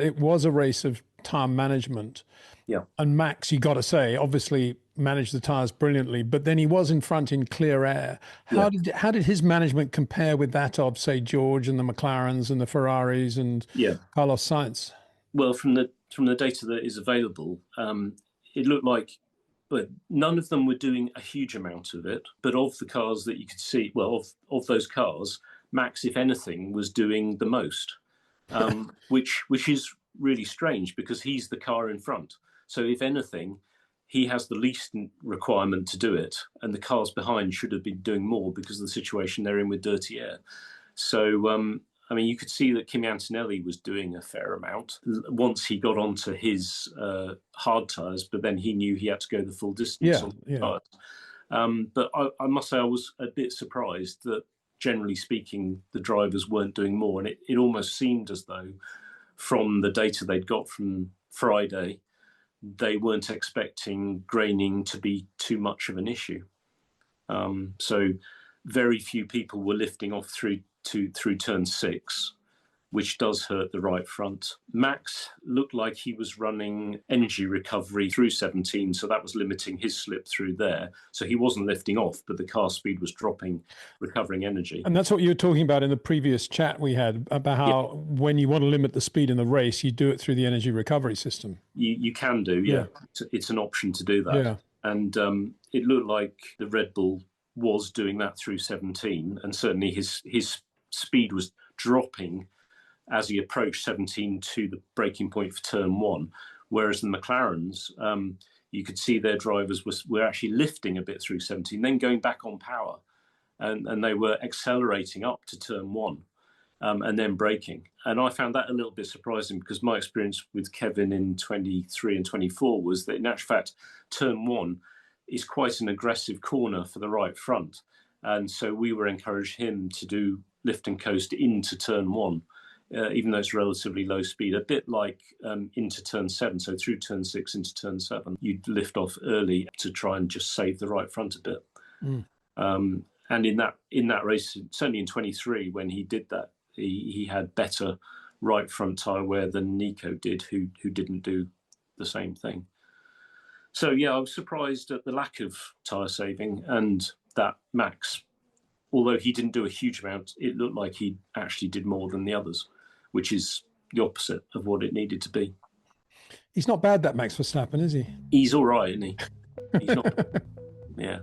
It was a race of tyre management. Yeah. And Max, you got to say, obviously managed the tyres brilliantly, but then he was in front in clear air. How did his management compare with that of, say, George and the McLarens and the Ferraris and Carlos Sainz? Well, from the data that is available, it looked like, but none of them were doing a huge amount of it. But of the cars that you could see, well, of those cars, Max, if anything, was doing the most, which is really strange because he's the car in front. So if anything, he has the least requirement to do it, and the cars behind should have been doing more because of the situation they're in with dirty air. So, I mean, you could see that Kimi Antonelli was doing a fair amount once he got onto his hard tyres, but then he knew he had to go the full distance on the tyres. But I must say I was a bit surprised that, generally speaking, the drivers weren't doing more. And it almost seemed as though, from the data they'd got from Friday, they weren't expecting graining to be too much of an issue. So very few people were lifting off through turn 6, which does hurt the right front. Max looked like he was running energy recovery through 17, so that was limiting his slip through there. So he wasn't lifting off, but the car speed was dropping, recovering energy. And that's what you were talking about in the previous chat we had, about how when you want to limit the speed in the race, you do it through the energy recovery system. You can do, It's an option to do that. Yeah. And it looked like the Red Bull was doing that through 17, and certainly his speed was dropping as he approached 17 to the breaking point for turn 1, whereas the McLarens, you could see their drivers were actually lifting a bit through 17, then going back on power, and they were accelerating up to turn 1 and then braking. And I found that a little bit surprising because my experience with Kevin in 23 and 24 was that, in actual fact, turn 1 is quite an aggressive corner for the right front. And so we were encouraging him to do lift and coast into turn 1. Even though it's relatively low speed, a bit like into turn 7, so through turn 6 into turn 7, you'd lift off early to try and just save the right front a bit. And in that race, certainly in 23, when he did that, he had better right front tyre wear than Nico did, who didn't do the same thing. So yeah, I was surprised at the lack of tyre saving, and that Max, although he didn't do a huge amount, it looked like he actually did more than the others, which is the opposite of what it needed to be. He's not bad, that Max Verstappen, is he? He's all right, isn't he? He's not. Yeah.